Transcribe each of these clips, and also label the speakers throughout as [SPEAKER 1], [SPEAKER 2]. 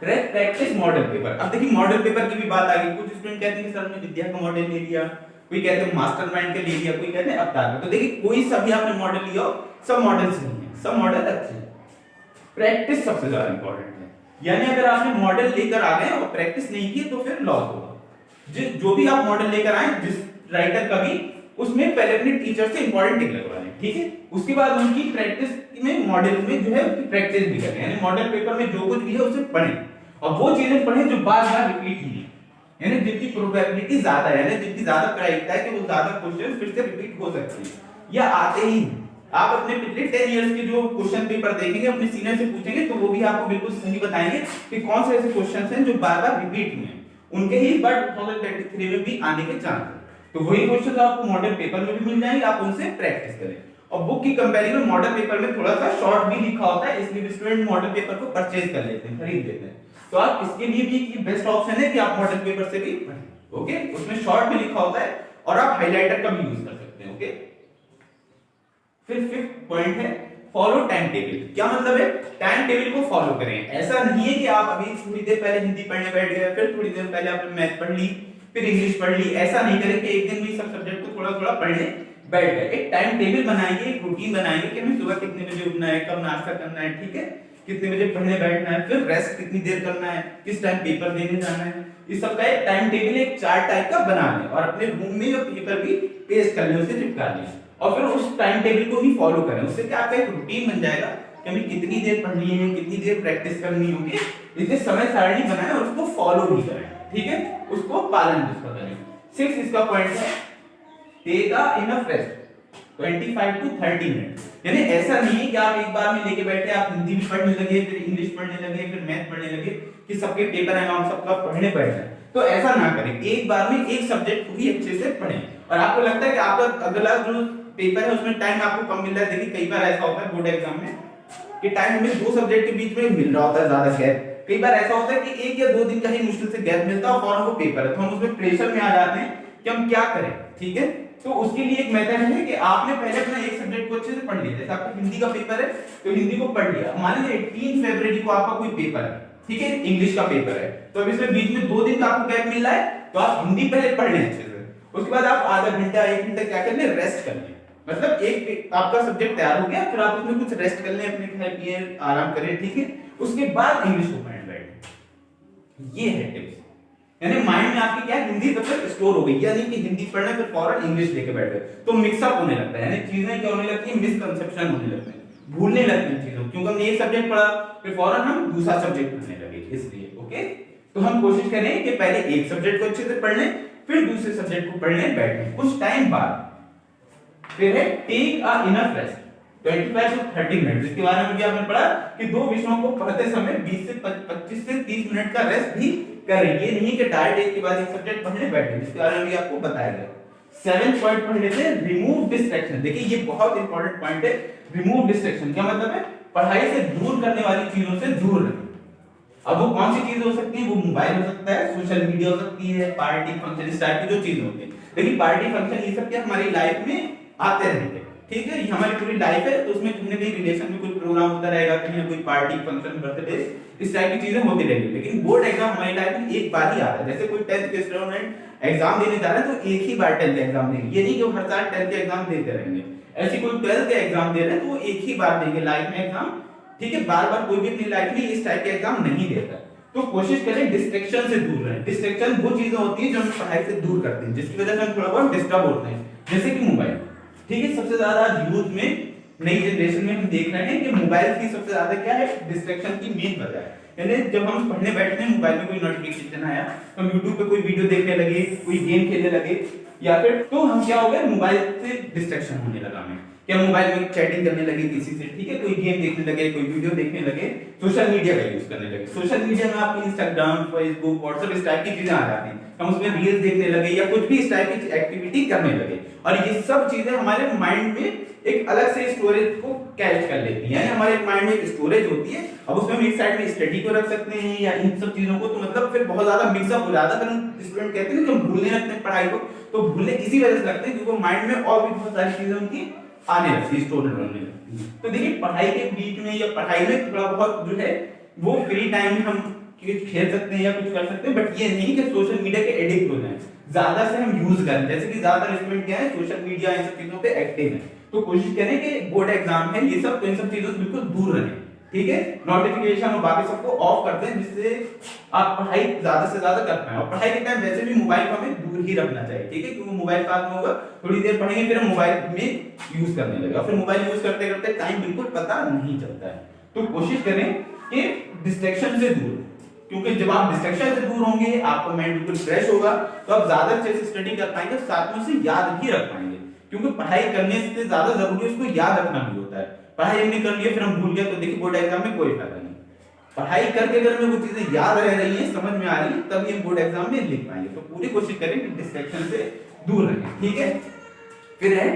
[SPEAKER 1] Practice model paper. अब देखिए model paper की भी बात आ गई। कुछ स्टूडेंट कहते हैं कि सर हमने विद्या का मॉडल ले लिया, कोई कहते हैं मास्टरमाइंड का ले लिया, कोई कहते हैं अवतार का। तो देखिए कोई सा भी आपने मॉडल लिया हो, सब मॉडल्स नहीं है, सब मॉडल अच्छे हैं। प्रैक्टिस सबसे ज्यादा इंपॉर्टेंट है, यानी अगर आपने मॉडल लेकर आ गए और प्रैक्टिस नहीं की तो फिर लॉस होगा। जो भी आप मॉडल लेकर आए, जिस राइटर का भी, उसमें पहले अपने टीचर से इंपॉर्टेंट टिक लगवा लें, ठीक है। उसके बाद उनकी प्रैक्टिस में मॉडल में जो है उसकी प्रैक्टिस भी करें, यानी मॉडल पेपर में जो कुछ भी है उसे पढ़ें और वो चीजें पढ़ें जो बार बार रिपीट हुई, यानी जिनकी प्रोबेबिलिटी ज्यादा है, यानी जिनकी ज्यादा प्रायिकता है कि वो ज्यादा क्वेश्चन फिर से रिपीट हो सकते हैं या आते ही। आप अपने पिछले 10 इयर्स के जो क्वेश्चन पेपर देखेंगे, अपने सीनियर से पूछेंगे तो वो भी आपको बिल्कुल सही बताएंगे कि कौन से ऐसे क्वेश्चंस हैं जो बार बार रिपीट हुए हैं, उनके ही इस बार 2023 में भी आने के चांस है। तो वही क्वेश्चन आपको मॉडल पेपर में भी मिल जाएंगे, आप उनसे प्रैक्टिस करें। और बुक की कंपैरिजन मॉडल पेपर में थोड़ा सा शॉर्ट भी लिखा होता है, इसलिए स्टूडेंट मॉडल पेपर को परचेज कर लेते हैं, खरीद लेते हैं। तो आप इसके लिए भी बेस्ट ऑप्शन है कि आप मॉडल पेपर से भी पढ़ें, ओके। उसमें शॉर्ट भी लिखा होता है और आप हाइलाइटर का भी यूज कर सकते हैं, ओके। फिर फिफ्थ पॉइंट है फॉलो टाइम टेबल। क्या मतलब है? टाइम टेबल को फॉलो करें। ऐसा नहीं है कि आप अभी थोड़ी देर पहले हिंदी पढ़ने बैठ गए, फिर थोड़ी देर पहले आपने मैथ पढ़ ली, फिर इंग्लिश पढ़ ली। ऐसा नहीं करें कि एक दिन में सब सब्जेक्ट को थोड़ा थोड़ा पढ़ने बैठ गए। एक टाइम टेबल बनाइए, एक रूटीन बनाइए कि हमें सुबह कितने बजे उठना है, कब नाश्ता करना है, ठीक है, कितने बजे पढ़ने बैठना है, फिर रेस्ट कितनी देर करना है, किस टाइम पेपर देने जाना है। इस सब का एक टाइम टेबल, एक चार्ट टाइप का बना लें और अपने रूम में जो पेपर भी पेस्ट कर लें, उसे चिपका लें और फिर उस टाइम टेबल को ही फॉलो करें। उससे क्या आपका एक रूटीन बन जाएगा कि हमें कितनी देर पढ़नी है, कितनी देर प्रैक्टिस करनी होगी। इसलिए समय सारणी बनाएं और उसको फॉलो भी करें, ठीक है, उसको पालन उसका करें। 6 इसका पॉइंट है take a enough rest 25 to 30 minute. यानी ऐसा नहीं है कि आप एक बार में लेके बैठे, आप हिंदी भी पढ़ने लगे, फिर इंग्लिश पढ़ने लगे, फिर मैथ पढ़ने लगे कि सबके पेपर हैं हम सबका पढ़ने बैठ जाए। तो ऐसा ना करें, एक बार में एक सब्जेक्ट को ही अच्छे से पढ़ें। और आपको लगता है कि आपका अगला जो पेपर है उसमें टाइम आपको कम मिल रहा है, देखिए कई बार ऐसा होता है बोर्ड एग्जाम में कि टाइम हमें दो सब्जेक्ट के बीच में मिल रहा होता है ज्यादा गैप। कई बार ऐसा होता है कि 1 या 2 दिन का ही मुश्किल से गैप मिलता है और फौरन वो पेपर है, तो हम उसमें प्रेशर में आ जाते हैं कि हम क्या करें, ठीक है। तो उसके लिए एक मेथड है कि आपने पहले अपना एक सब्जेक्ट को अच्छे से पढ़ लिया। जैसे आपका हिंदी का पेपर है तो हिंदी को पढ़ लिया, मान लीजिए 18 फरवरी को आपका कोई पेपर है, ठीक है, इंग्लिश का पेपर है, तो अब इसमें बीच में 2 दिन का आपको गैप मिल रहा है, तो आप हिंदी पहले पढ़ लें अच्छे से। उसके बाद आप आधा घंटा 1 घंटा क्या कर लें, रेस्ट कर लें। मतलब एक आपका सब्जेक्ट तैयार हो गया, फिर आप उसमें कुछ रेस्ट कर लें, अपने खाए पिए आराम करें, ठीक है। उसके बाद इंग्लिश को पढ़ने बैठें। ये है टिप्स, यानी माइंड में आपकी क्या हिंदी तब तक स्टोर हो गई, यानी कि हिंदी पढ़ना फिर फौरन इंग्लिश लेके बैठ गए, तो मिक्सअप होने लगता है, यानी चीजें क्या होने लगती है, मिसकंसेप्शन होने लगते हैं, भूलने लगते हैं चीजों, क्योंकि हमने एक सब्जेक्ट पढ़ा फिर फौरन हम दूसरा सब्जेक्ट पढ़ने लगे, इसलिए ओके। तो हम कोशिश करें कि पहले एक सब्जेक्ट को अच्छे से पढ़ लें, फिर दूसरे सब्जेक्ट को पढ़ने बैठें। कुछ टाइम बाद फिर है take a enough rest 25 to 30 minute, जिसके बारे में भी आपने पढ़ा कि दो विषयों को पढ़ते समय 20 से 25 से 30 मिनट का रेस्ट भी करें। ये नहीं कि डायरेक्ट एक के बाद एक सब्जेक्ट पढ़ने बैठे, जिसके बारे में भी आपको बताया गया। 7th पॉइंट पढ़ लेते हैं, रिमूव डिस्ट्रैक्शन। देखिए ये बहुत इंपॉर्टेंट पॉइंट है, रिमूव डिस्ट्रैक्शन। क्या मतलब है? पढ़ाई से दूर करने वाली चीजों से दूर रहें। अब वो कौन सी चीज हो सकती है? वो मोबाइल हो सकता है, सोशल मीडिया हो सकती है, पार्टी फंक्शन, इस टाइप की जो चीज होती है। लेकिन पार्टी फंक्शन ये सब क्या हमारी लाइफ में आते रहेंगे, ठीक है, ये हमारी पूरी लाइफ है, तो उसमें कहीं ना कहीं रिलेशन में कोई प्रोग्राम होता रहेगा, कहीं ना कोई पार्टी फंक्शन, बर्थडे, इस टाइप की चीजें होती रहेंगी। लेकिन बोर्ड एग्जाम हमारी लाइफ में एक बार ही आता है। जैसे कोई 10th के स्टूडेंट एग्जाम देने जा रहा है तो एक ही बार 10th एग्जाम देंगे, ये नहीं कि वो हर साल 10th के एग्जाम देते रहेंगे। ऐसी कोई 12th के एग्जाम दे रहे हैं तो वो एक ही बार देंगे लाइफ में एग्जाम, ठीक है। बार बार कोई भी अपनी लाइफ में इस टाइप के एग्जाम नहीं देता। तो कोशिश करें डिस्ट्रैक्शन से दूर रहें। डिस्ट्रैक्शन वो चीजें होती हैं जो हमें पढ़ाई से दूर करती हैं, जिसकी वजह से हम थोड़ा बहुत डिस्टर्ब होते हैं, जैसे कि मोबाइल, ठीक है। सबसे ज्यादा यूथ में, नई जनरेशन में हम देख रहे हैं कि मोबाइल की सबसे ज्यादा क्या है, डिस्ट्रैक्शन की मेन वजह है। यानी जब हम पढ़ने बैठते हैं, मोबाइल में कोई नोटिफिकेशन आया, हम YouTube पे कोई वीडियो देखने लगे, कोई गेम खेलने लगे, या फिर तो हम क्या हो गए, मोबाइल से डिस्ट्रैक्शन होने लगा हमें, क्या मोबाइल में चैटिंग करने लगे किसी से, ठीक है, कोई गेम देखने लगे, कोई वीडियो देखने लगे, सोशल मीडिया का यूज करने लगे। सोशल मीडिया में आपकी इंस्टाग्राम, फेसबुक, व्हाट्सएप इस टाइप की चीजें आ जाती हैं, हम उसमें रील्स देखने लगे या कुछ भी इस टाइप की एक्टिविटी करने लगे, और ये सब चीजें हमारे माइंड में एक अलग से स्टोरेज को कैच कर लेती हैं। यानी हमारे माइंड में एक स्टोरेज होती है, अब उसमें हम एक साइड में स्टडी को रख सकते हैं या इन सब चीजों को, तो मतलब फिर बहुत ज्यादा मिक्सअप हो जाता है। फिर स्टूडेंट कहते हैं कि हम भूलने लगते हैं पढ़ाई को, तो भूलने इसी वजह से लगते हैं क्योंकि माइंड में और भी बहुत सारी चीजें उनकी आने लगती है, स्टोर होने लगती है। तो देखिए पढ़ाई के बीच में या पढ़ाई में थोड़ा बहुत जो है वो फ्री टाइम में हम खेल सकते हैं या कुछ कर सकते हैं, बट ये नहीं कि सोशल मीडिया के एडिक्ट हो जाएं, ज्यादा से हम यूज करें। जैसे कि ज्यादातर स्टूडेंट क्या है, सोशल मीडिया इन सब चीजों पे एक्टिव है, तो कोशिश करें कि बोर्ड एग्जाम है ये सब, तो इन सब चीजों से बिल्कुल दूर रहें, ठीक है। नोटिफिकेशन और बाकी सबको ऑफ कर दें, जिससे आप पढ़ाई ज्यादा से ज्यादा कर पाएं। और पढ़ाई के टाइम वैसे भी मोबाइल को हमें दूर ही रखना चाहिए, ठीक है, क्योंकि मोबाइल पास में होगा, थोड़ी देर पढ़ेंगे फिर हम मोबाइल में यूज करने लगेगा, फिर मोबाइल यूज करते करते टाइम बिल्कुल पता नहीं चलता है। तो कोशिश करें कि डिस्ट्रैक्शन से दूर, क्योंकि जब आप डिस्ट्रैक्शन से दूर होंगे आपका माइंड बिल्कुल फ्रेश होगा, तो आप ज्यादा अच्छे से स्टडी कर पाएंगे, साथ में उसे याद भी रख पाएंगे, क्योंकि पढ़ाई करने से ज्यादा जरूरी उसको याद रखना भी होता है। पढ़ाई हमने कर लिया फिर हम भूल गए तो देखिए बोर्ड एग्जाम में कोई फायदा नहीं। पढ़ाई करके अगर हमें वो चीजें याद रह रही हैं, समझ में आ रही है, तभी हम बोर्ड एग्जाम में लिख पाएंगे। तो पूरी कोशिश करें कि डिस्ट्रैक्शन से दूर रहें, ठीक है। फिर है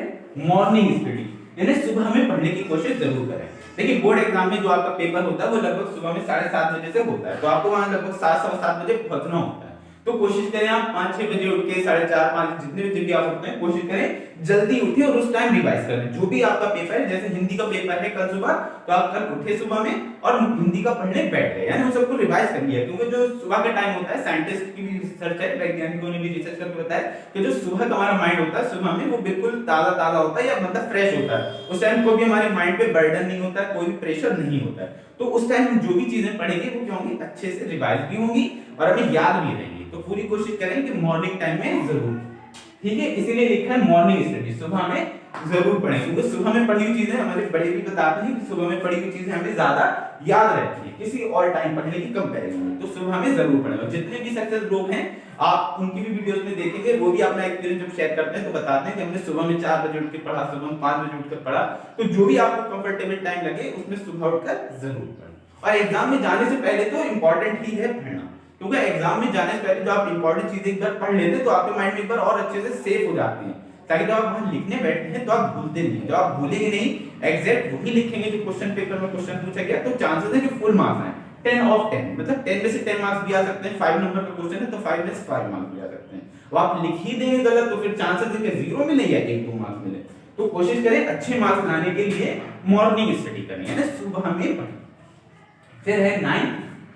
[SPEAKER 1] मॉर्निंग स्टडी, यानी सुबह में पढ़ने की कोशिश जरूर करें। देखिए बोर्ड एग्जाम में जो आपका पेपर होता है वो लगभग सुबह में 7:30 बजे से होता है, तो आपको वहां लगभग 7-7:15 बजे पहुंचना होता है। तो कोशिश करें आप 5-6 बजे उठ के 4:30-5 जितने भी जल्दी आप उठते हैं कोशिश करें जल्दी उठे और उस टाइम रिवाइज करें। जो भी आपका पेपर है, जैसे हिंदी का पेपर है कल सुबह, तो आप कल उठे सुबह में और हिंदी का पढ़ने बैठ गए, यानी उन सबको रिवाइज कर लिया, क्योंकि जो सुबह का टाइम होता है, साइंटिस्ट की भी रिसर्च है, वैज्ञानिकों ने भी रिसर्च करके बताया कि जो सुबह का हमारा माइंड होता है सुबह में वो बिल्कुल ताजा ताजा होता है या मतलब फ्रेश होता है। उस टाइम कोई भी हमारे माइंड पे बर्डन नहीं होता है, कोई भी प्रेशर नहीं होता है, तो उस टाइम हम जो भी चीजें पढ़ेंगे वो क्या होंगी, अच्छे से रिवाइज भी होंगी और हमें याद भी रहेंगी। तो पूरी कोशिश करें कि मॉर्निंग टाइम में जरूर, ठीक है, इसीलिए लिखा है मॉर्निंग स्टडी, सुबह में जरूर पढ़ें, क्योंकि सुबह में पढ़ी हुई चीजें हमारे बड़े भी बताते हैं कि सुबह में पढ़ी हुई चीजें हमें ज्यादा याद रहती है किसी और टाइम पढ़ने की कंपैरिजन में। तो सुबह में जरूर पढ़ें। और जितने भी सक्सेस लोग हैं आप उनकी भी वीडियोस में देखेंगे, वो भी अपना एक्सपीरियंस जब शेयर करते हैं तो बताते हैं कि हमने सुबह में 4 बजे उठ के पढ़ा, सुबह में 5 बजे उठकर पढ़ा। तो जो भी आपको कंफर्टेबल टाइम लगे उसमें सुबह उठकर जरूर पढ़ें। और एग्जाम में जाने से पहले तो इंपॉर्टेंट ही है पढ़ना, क्योंकि एग्जाम में जाने से पहले जो आप इंपॉर्टेंट चीजें एक बार पढ़ लेते हैं तो आपके माइंड में एक बार और अच्छे से सेव हो जाती हैं, ताकि जब आप वहां लिखने बैठते हैं तो आप भूलते नहीं। जब आप भूलेंगे नहीं, एग्जैक्ट वही लिखेंगे जो क्वेश्चन पेपर में क्वेश्चन पूछा गया, तो चांसेस है कि फुल मार्क्स आए, 10 of 10, मतलब 10 में से 10 मार्क्स भी आ सकते हैं। 5 नंबर का क्वेश्चन है तो 5 में से 5 मार्क्स भी आ सकते हैं। वो आप लिख ही देंगे गलत तो फिर चांसेस है कि 0 मिले या 1-2 मार्क्स मिले। तो कोशिश करें अच्छे मार्क्स लाने के लिए मॉर्निंग स्टडी करें, यानी सुबह में पढ़ें। फिर है 9,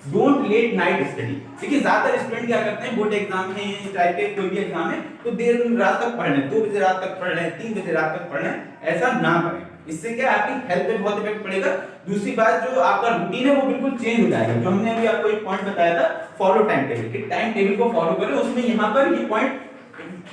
[SPEAKER 1] डोंट लेट नाइट स्टडी। देखिए ज्यादातर स्टूडेंट क्या करते हैं, बोर्ड एग्जाम है, चाहे के कोई भी एग्जाम है, तो देर रात तक पढ़ लें, 2 बजे रात तक पढ़ लें, 3 बजे रात तक पढ़ लें, ऐसा ना करें। इससे क्या आपकी हेल्थ पे बहुत इफेक्ट पड़ेगा। दूसरी बात, जो आपका रूटीन है वो बिल्कुल चेंज हो जाएगा। जो हमने अभी आपको एक पॉइंट बताया था, फॉलो टाइम टेबल, कि टाइम टेबल को फॉलो करें, उसमें यहाँ पर ये पॉइंट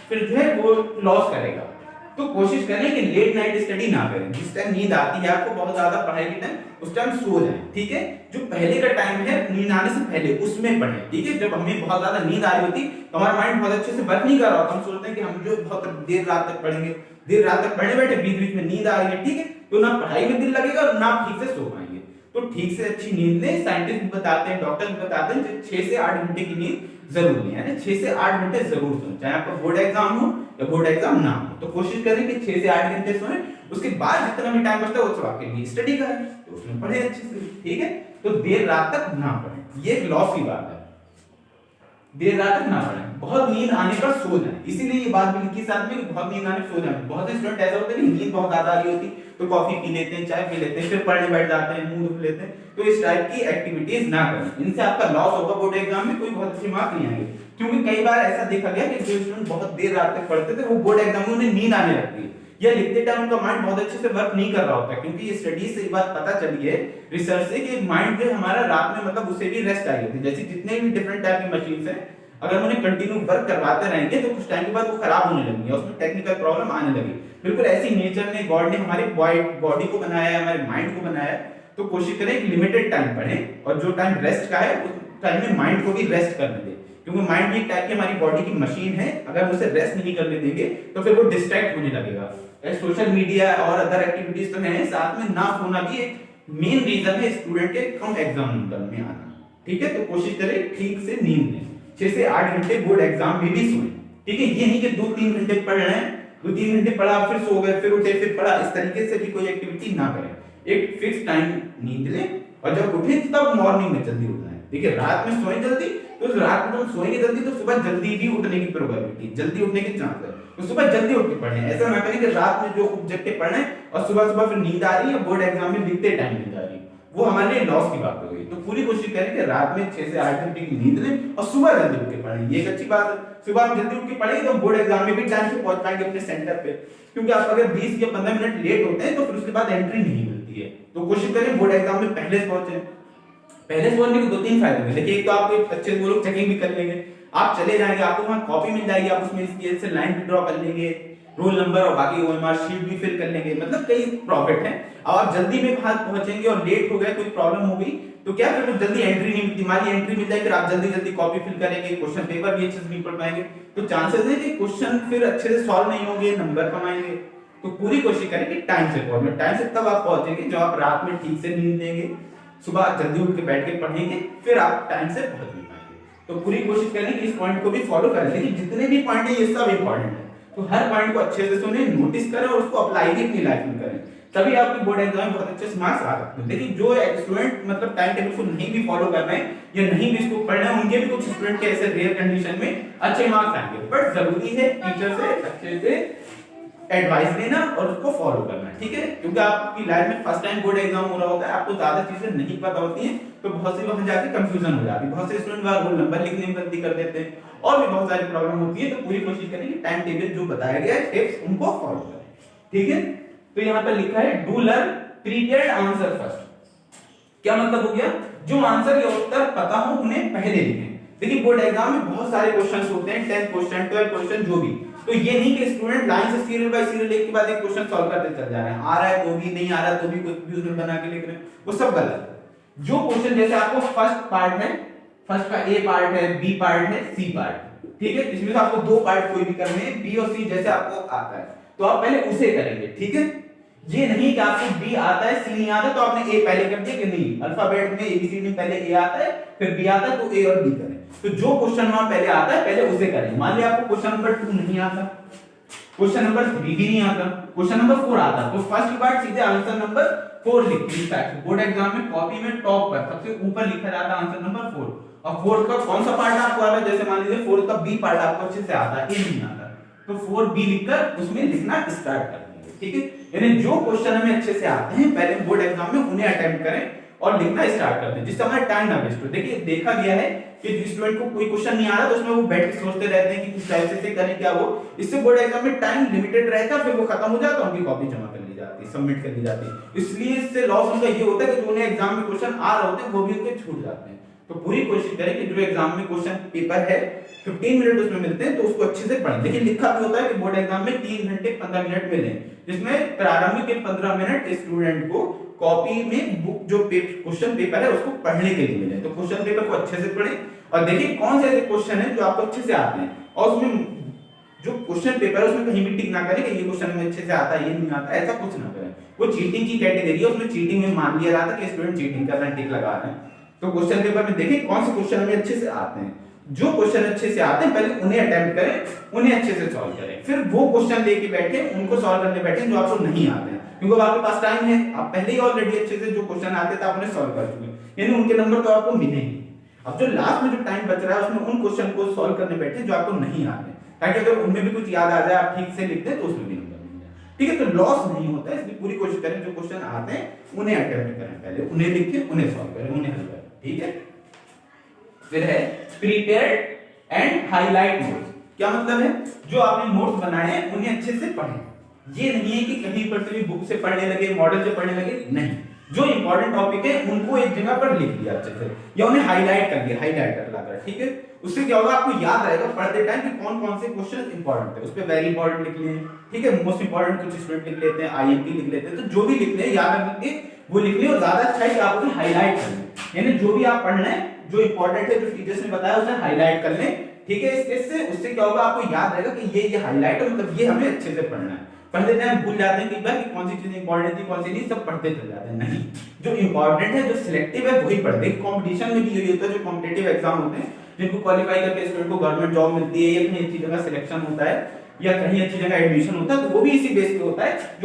[SPEAKER 1] फिर जो है वो लॉस करेगा। तो कोशिश करें कि लेट नाइट स्टडी ना करें। जिस टाइम नींद आती है आपको बहुत ज्यादा पढ़ाई के टाइम, उस टाइम सो जाएं, ठीक है। जो पहले का टाइम है नींद आने से पहले, उसमें पढ़ें, ठीक है। जब हमें बहुत ज्यादा नींद आ रही होती तो हमारा माइंड बहुत अच्छे से वर्क नहीं कर रहा होता, हम सोचते हैं कि हम जो बहुत देर रात तक पढ़ेंगे, देर रात तक पढ़ने बैठे, बीच बीच में नींद आ रही है, ठीक है, तो ना पढ़ाई में दिल लगेगा और ना ठीक से सो पाएंगे। तो ठीक से अच्छी नींद लें। साइंटिस्ट भी बताते हैं, डॉक्टर भी बताते हैं 6 से 8 घंटे की नींद जरूर लें, यानी 6 से 8 घंटे जरूर सोएं, चाहे आपका बोर्ड एग्जाम हो या बोर्ड एग्जाम ना हो। तो कोशिश करें कि 6 से 8 घंटे सोएं। उसके बाद जितना भी टाइम बचता है वो आपके लिए स्टडी का है, तो उसमें पढ़े अच्छे से, ठीक है। तो देर रात तक ना पढ़ें, ये एक लॉस की बात है, देर रात तक ना पढ़ें। बहुत नींद आने पर सो जाएं, इसीलिए ये बात भी लिखी साथ में कि बहुत नींद आने पर सो जाएं। बहुत से स्टूडेंट ऐसा होते हैं नींद बहुत ज्यादा आ रही होती तो कॉफी पी लेते हैं, चाय पी लेते हैं, फिर पढ़ने बैठ जाते हैं, मुंह धो लेते हैं। तो इस टाइप की एक्टिविटीज ना करें, इनसे आपका लॉस होगा, बोर्ड एग्जाम में कोई बहुत अच्छे मार्क्स नहीं आएंगे। क्योंकि कई बार ऐसा देखा गया कि जो स्टूडेंट बहुत देर रात तक पढ़ते थे वो बोर्ड एग्जाम में उन्हें नींद आने लगती है, या लिखते टाइम उनका माइंड बहुत अच्छे से वर्क नहीं कर रहा होता। क्योंकि ये स्टडी से ये बात पता चली है रिसर्च से कि माइंड जो हमारा रात में मतलब उसे भी रेस्ट आई होती है। जैसे जितने भी डिफरेंट टाइप की मशीन्स हैं, अगर उन्हें कंटिन्यू वर्क करवाते रहेंगे तो कुछ टाइम के बाद वो खराब होने लगेंगे, उसमें टेक्निकल प्रॉब्लम आने लगी। बिल्कुल ऐसी नेचर ने, गॉड ने हमारी बॉडी को बनाया है, हमारे माइंड को बनाया है। तो कोशिश करें कि लिमिटेड टाइम पढ़ें, और जो टाइम रेस्ट का है उस टाइम में माइंड को भी रेस्ट करने दें, क्योंकि माइंड भी एक टाइप की हमारी बॉडी की मशीन है। अगर हम उसे रेस्ट नहीं करने देंगे तो फिर वो डिस्ट्रैक्ट होने लगेगा। सोशल मीडिया और अदर एक्टिविटीज तो हैं, साथ में ना सोना भी एक मेन रीजन है स्टूडेंट के कम एग्जाम नंबर में आना, ठीक है। तो कोशिश करें ठीक से नींद लें, 6 से 8 घंटे बोर्ड एग्जाम में भी सोएं, ठीक है। ये नहीं कि 2-3 घंटे पढ़ रहे हैं, 2-3 घंटे पढ़ा फिर सो गए, फिर उठे फिर पढ़ा, इस तरीके से भी कोई एक्टिविटी ना करें। एक फिक्स टाइम नींद लें, और जब उठे तब मॉर्निंग में जल्दी उठना है। देखिए रात में सोएं जल्दी, तो रात में सोएंगे जल्दी तो सुबह जल्दी भी उठने की प्रोबेबिलिटी, जल्दी उठने के चांस है, तो सुबह जल्दी उठ के पढ़ें। ऐसा ना करें कि रात में जो जग के पढ़ रहे हैं और सुबह सुबह फिर नींद आ रही है, बोर्ड एग्जाम में लिखते टाइम नींद आ रही है, वो हमारे लिए लॉस की बात हो गई। तो पूरी कोशिश करें कि रात में 6 से 8 घंटे की नींद लें और सुबह जल्दी उठ के पढ़ें। ये एक अच्छी बात है, सुबह हम जल्दी उठ के पढ़ेंगे तो बोर्ड एग्जाम में भी टाइम से पहुंच पाएंगे अपने सेंटर पे। क्योंकि आप अगर 20 या 15 मिनट लेट होते हैं तो फिर उसके बाद एंट्री नहीं मिलती है। तो कोशिश करें बोर्ड एग्जाम में पहले से पहुंचे। पहले से पहुंचने के 2-3 फायदे हैं। देखिए, एक तो आप अच्छे से वो लोग चेकिंग भी कर लेंगे, आप चले जाएंगे, आपको वहां कॉपी मिल जाएगी, आप उसमें स्केल से लाइन भी ड्रॉ कर लेंगे, रोल नंबर और बाकी ओएमआर शीट भी फिल कर लेंगे, मतलब कई प्रॉफिट है। अब आप जल्दी में वहां पहुंचेंगे और लेट हो गए, कोई प्रॉब्लम हो गई तो क्या, फिर वो जल्दी एंट्री नहीं मिलती, मान ली एंट्री मिल जाए, फिर आप जल्दी जल्दी कॉपी फिल करेंगे, क्वेश्चन पेपर भी अच्छे से नहीं पढ़ पाएंगे, तो चांसेस है कि क्वेश्चन फिर अच्छे से सॉल्व नहीं होंगे, नंबर कम आएंगे। तो पूरी कोशिश करें कि टाइम से पहुंचे। टाइम से तब आप पहुंचेंगे जब आप रात में ठीक से नींद लेंगे, सुबह जल्दी उठ के बैठ के पढ़ेंगे, फिर आप टाइम से पहुंच भी पाएंगे। तो पूरी कोशिश करें कि इस पॉइंट को भी फॉलो करें। लेकिन जितने भी पॉइंट है ये सब इंपॉर्टेंट है, तो हर पॉइंट को अच्छे से सुने, नोटिस करें और उसको अप्लाई भी अपनी लाइफ में करें, तभी आपकी बोर्ड एग्जाम में बहुत अच्छे से मार्क्स आ सकते हैं। लेकिन जो स्टूडेंट मतलब टाइम टेबल को नहीं भी फॉलो कर रहे हैं या नहीं भी इसको पढ़ रहे हैं, उनके भी कुछ स्टूडेंट के ऐसे रेयर कंडीशन में अच्छे मार्क्स आएंगे। बट जरूरी है टीचर से अच्छे से एडवाइस लेना और उसको फॉलो करना, ठीक है। क्योंकि आपकी लाइफ में फर्स्ट टाइम बोर्ड एग्जाम हो रहा होता है, आपको ज्यादा चीजें नहीं पता होती हैं, तो बहुत सी वहां जाके कंफ्यूजन हो जाती है, बहुत से स्टूडेंट वहां रोल नंबर लिखने में गलती कर देते हैं और भी बहुत सारी प्रॉब्लम होती है। तो पूरी कोशिश करें कि टाइम टेबल जो बताया गया है टिप्स उनको फॉलो करें, ठीक है। तो यहाँ पर लिखा है do learn prepared answer first. क्या मतलब हो गया, जो आंसर या उत्तर पता हो उन्हें पहले लिखें। देखिए, बोर्ड एग्जाम में बहुत सारे क्वेश्चंस होते हैं, 10 क्वेश्चन 12 क्वेश्चन जो भी, तो ये नहीं कि स्टूडेंट लाइन से सीरियल बाय सीरियल एक के बाद एक क्वेश्चन सॉल्व करते चल जा रहे हैं, आ रहा है तो भी, नहीं आ रहा तो भी कुछ भी उसमें बना के लिख रहे हैं, वो सब गलत है। जो क्वेश्चन जैसे आपको फर्स्ट पार्ट है, फर्स्ट का ए पार्ट है, बी पार्ट है, सी पार्ट है, ठीक है, इसमें से आपको 2 पार्ट कोई भी करने हैं, बी और सी जैसे आपको आता है तो आप पहले उसे करेंगे, ठीक है। ये नहीं कि आपको बी आता है सी नहीं आता तो आपने ए पहले कर दिया, कि नहीं, अल्फाबेट में एबीसीडी में पहले ए आता है फिर बी आता है तो ए और बी करें। तो जो क्वेश्चन वहां पहले आता है पहले उसे करें। मान लिया आपको क्वेश्चन नंबर 2 नहीं आता, क्वेश्चन नंबर 3 भी नहीं आता, क्वेश्चन नंबर 4 आता, तो फर्स्ट पार्ट सीधे आंसर नंबर 4 लिख दीजिए। बोर्ड एग्जाम में कॉपी में टॉप पर सबसे ऊपर लिखा जाता है आंसर नंबर 4, और 4 का कौन सा पार्ट आपको आता है, जैसे मान लीजिए 4 का बी पार्ट आपको अच्छे से आता है, ए नहीं आता, तो 4b लिखकर उसमें लिखना स्टार्ट कर देंगे, ठीक है। यानी जो क्वेश्चन हमें अच्छे से आते हैं पहले बोर्ड एग्जाम में उन्हें अटेम्प्ट करें और लिखना स्टार्ट कर दें, जिससे हमारा टाइम ना वेस्ट हो। देखिए, देखा गया है कि जिस स्टूडेंट को कोई क्वेश्चन नहीं आ रहा तो उसमें वो बैठ के सोचते रहते हैं कि किस टाइप से करें क्या वो, इससे बोर्ड एग्जाम में टाइम लिमिटेड रहता है, फिर वो खत्म हो जाता है, उनकी कॉपी जमा कर ली जाती है, सबमिट कर ली जाती है। इसलिए इससे लॉस उनका ये होता है कि जो उन्हें एग्जाम में क्वेश्चन आ रहे होते हैं वो भी उनके छूट जाते हैं। तो पूरी कोशिश करें कि जो एग्जाम में क्वेश्चन पेपर है 15 मिनट उसमें मिलते हैं तो उसको अच्छे से पढ़ें। देखिए, लिखा भी होता है कि बोर्ड एग्जाम में 3 घंटे 15 मिनट मिले, जिसमें प्रारंभिक के 15 मिनट स्टूडेंट को कॉपी में बुक जो क्वेश्चन पेपर है उसको पढ़ने के लिए मिले। तो क्वेश्चन पेपर को अच्छे से पढ़ें और देखिए कौन से ऐसे क्वेश्चन है जो आपको अच्छे से आते हैं, और उसमें जो क्वेश्चन पेपर है उसमें कहीं भी टिक ना करें कि ये क्वेश्चन हमें अच्छे से आता है, ये नहीं आता, ऐसा कुछ ना करें। वो चीटिंग की कैटेगरी है, उसमें चीटिंग में मान लिया जाता है कि स्टूडेंट चीटिंग कर रहे हैं, टिक लगा रहे हैं। तो क्वेश्चन पेपर में देखिए कौन से क्वेश्चन हमें अच्छे से आते हैं, जो क्वेश्चन अच्छे से आते हैं पहले उन्हें अटेम्प्ट करें, उन्हें अच्छे से सॉल्व करें, फिर वो क्वेश्चन लेके बैठे उनको सॉल्व करने बैठे जो आपको नहीं आते हैं, क्योंकि आपके पास टाइम है, आप पहले ही ऑलरेडी अच्छे से जो क्वेश्चन आते थे आप उन्हें सॉल्व कर चुके हैं, यानी उनके नंबर तो आपको मिलेंगे। अब जो लास्ट में जो टाइम बच रहा है उसमें उन क्वेश्चन को सॉल्व करने बैठे जो आपको नहीं आते, ताकि अगर उनमें भी कुछ याद आ जाए आप ठीक से लिख दें तो उसमें भी नंबर मिल जाए, ठीक है। तो लॉस नहीं होता है, इसलिए पूरी कोशिश करें जो क्वेश्चन आते हैं उन्हें अटेम्प्ट करें, पहले उन्हें लिखें, उन्हें सॉल्व करें, उन्हें हल करें, ठीक है। फिर है प्रिपेयर्ड एंड हाईलाइट नोट्स। क्या मतलब है, जो आपने नोट्स बनाए हैं उन्हें अच्छे से पढ़ें। ये नहीं है कि कहीं पर से भी बुक से पढ़ने लगे, मॉडल से पढ़ने लगे, नहीं, जो इंपॉर्टेंट टॉपिक है उनको एक जगह पर लिख दिया अच्छे से, या उन्हें हाईलाइट कर दिया, हाईलाइटर लगाकर, ठीक है। उससे क्या होगा, आपको याद रहेगा पढ़ते टाइम कि कौन कौन से क्वेश्चन इंपॉर्टेंट है, उस पे वेरी इंपॉर्टेंट लिख लें, ठीक है, मोस्ट इंपॉर्टेंट कुछ स्टूडेंट लिख लेते हैं, आईएमपी लिख लेते हैं, तो जो भी लिख लें याद रख के वो लिख लें, और ज्यादा अच्छा है कि आप उसे हाईलाइट कर लें, यानी जो भी आप पढ़ रहे हैं जो इंपॉर्टेंट है, जो टीचर्स ने बताया उसे हाईलाइट कर लें, ठीक है। इससे उससे क्या होगा, आपको याद रहेगा कि ये हाईलाइट है, मतलब ये हमें अच्छे से पढ़ना है। पढ़ते टाइम भूल जाते हैं कि कौन सी चीज इंपॉर्टेंट थी कौन सी नहीं, सब पढ़ते चल जाते हैं, नहीं, जो इंपॉर्टेंट है जो सिलेक्टिव है वही पढ़ते हैं। कंपटीशन में भी यही होता है, जो कॉम्पिटिटिव एग्जाम होते हैं जिनको क्वालिफाई करके स्टूडेंट को गवर्नमेंट जॉब मिलती है या कहीं अच्छी जगह सिलेक्शन होता है या कहीं अच्छी जगह एडमिशन होता है, तो वो भी इसी बेस पे होता है।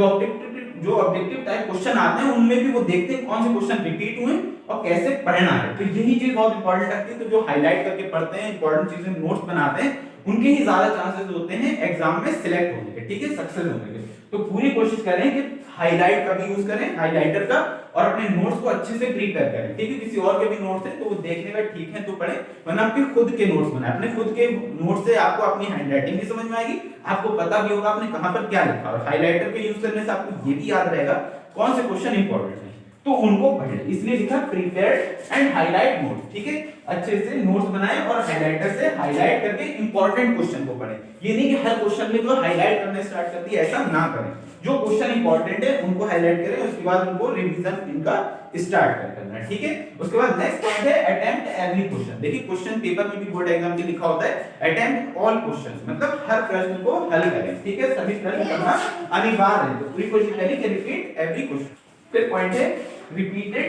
[SPEAKER 1] जो ऑब्जेक्टिव टाइप क्वेश्चन आते हैं उनमें भी वो देखते हैं कौन से क्वेश्चन रिपीट हुए और कैसे पढ़ना है, तो यही चीज बहुत इंपॉर्टेंट लगती है। तो जो हाईलाइट करके पढ़ते हैं, इंपॉर्टेंट चीजें नोट्स बनाते हैं, उनके ही ज्यादा चांसेस होते हैं एग्जाम में सिलेक्ट होने के, ठीक है, सक्सेस होने के। तो पूरी कोशिश करें कि हाईलाइट का भी यूज करें, हाईलाइटर का, और अपने नोट्स को अच्छे से प्रिपेयर करें, ठीक है। किसी और के भी नोट्स हैं तो वो देखने में ठीक है तो पढ़ें, वरना आपके खुद के नोट्स बनाएं। अपने खुद के नोट्स से आपको अपनी हैंडराइटिंग भी समझ में आएगी, आपको पता भी होगा आपने कहां पर क्या लिखा है। हाईलाइटर के यूज करने से आपको ये भी याद रहेगा कौन से क्वेश्चन इंपॉर्टेंट है, तो उनको पढ़ें। इसलिए लिखा प्रिपेयर्ड एंड हाईलाइट नोट्स, ठीक है। अच्छे से नोट्स बनाएं और हाईलाइटर से हाईलाइट करके इंपॉर्टेंट क्वेश्चन को पढ़ें। ये नहीं कि हर क्वेश्चन में जो हाईलाइट करने स्टार्ट कर दिया, ऐसा ना करें। जो क्वेश्चन इंपॉर्टेंट है उनको हाईलाइट करें, उसके बाद उनको रिवीजन इनका स्टार्ट करना है, ठीक है। उसके बाद नेक्स्ट पॉइंट है अटेम्प्ट एवरी क्वेश्चन। देखिए क्वेश्चन पेपर में भी बोर्ड एग्जाम में लिखा होता है अटेम्प्ट ऑल क्वेश्चंस, मतलब हर प्रश्न को हल करें, ठीक है। सभी प्रश्न करना अनिवार्य है, तो पूरी कोशिश करें कि रिपीट एवरी क्वेश्चन। फिर पॉइंट है रिपीटेड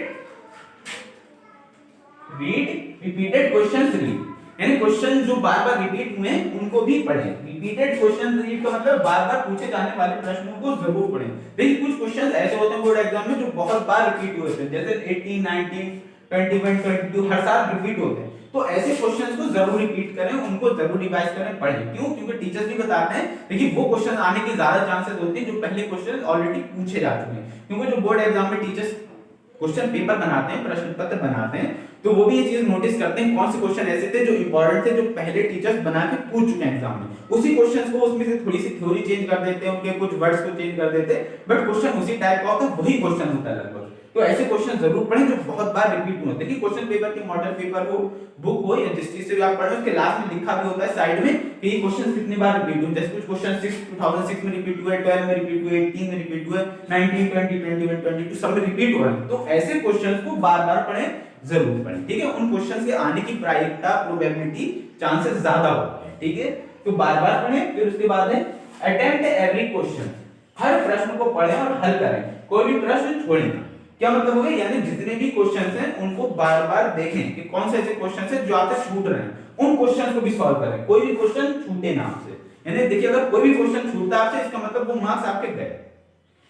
[SPEAKER 1] क्वेश्चंस रीड, यानी क्वेश्चन जो बार-बार रिपीट हुए हैं उनको भी पढ़ें। रिपीटेड क्वेश्चन रीड का मतलब बार-बार पूछे जाने वाले प्रश्नों को जरूर पढ़ें। देखिए कुछ क्वेश्चंस ऐसे होते हैं बोर्ड एग्जाम में जो बहुत बार रिपीट हुए थे, जैसे 18, 19, 21, 22 हर साल रिपीट होते हैं। तो ऐसे क्वेश्चंस को जरूर रिपीट करें, उनको जरूर रिवाइज करें, पढ़ें। क्यों? क्योंकि टीचर्स भी बताते हैं देखिए वो क्वेश्चन आने के ज्यादा चांसेस होते हैं जो पहले क्वेश्चन ऑलरेडी पूछे जा चुके हैं। क्योंकि जो बोर्ड एग्जाम में टीचर्स क्वेश्चन पेपर बनाते हैं, प्रश्न पत्र बनाते हैं, तो वो भी ये चीज नोटिस करते हैं कौन से क्वेश्चन ऐसे थे जो इंपॉर्टेंट थे, जो पहले टीचर्स बना के पूछ चुके हैं एग्जाम में। उसी क्वेश्चंस को उसमें से थोड़ी सी थ्योरी चेंज कर देते हैं, उनके कुछ वर्ड्स को चेंज कर देते हैं, बट क्वेश्चन उसी टाइप का होता है, वही क्वेश्चन होता है लगभग। तो ऐसे क्वेश्चन जरूर पढ़ें जो बहुत बार रिपीट होते हैं। देखिए क्वेश्चन पेपर के मॉडल पेपर हो, बुक हो, या जिस चीज से भी आप पढ़ रहे हो, उसके लास्ट में लिखा भी होता है साइड में कि ये क्वेश्चन कितनी बार रिपीट हुए। जैसे कुछ क्वेश्चन 2006 में रिपीट हुए, 12 में रिपीट हुए, 18 में रिपीट हुए, 19, 20, 21, 22 सब में रिपीट हो रहे हैं। तो ऐसे क्वेश्चंस को बार-बार पढ़ें, जरूर पढ़ें, ठीक है। उन क्वेश्चंस के आने की प्रायिकता, प्रोबेबिलिटी, चांसेस ज्यादा होते हैं, ठीक है। तो बार-बार पढ़ें। फिर उसके बाद है अटेम्प्ट एवरी क्वेश्चन, हर प्रश्न को पढ़ें और हल करें, कोई भी प्रश्न छोड़ें ना। क्या मतलब हो गया? यानी जितने भी क्वेश्चंस हैं उनको बार-बार देखें कि कौन से ऐसे क्वेश्चंस हैं जो आपसे छूट रहे हैं, उन क्वेश्चंस को भी सॉल्व करें, कोई भी क्वेश्चन छूटे ना आपसे। यानी देखिए अगर कोई भी क्वेश्चन छूटता है आपसे, इसका मतलब वो मार्क्स आपके गए।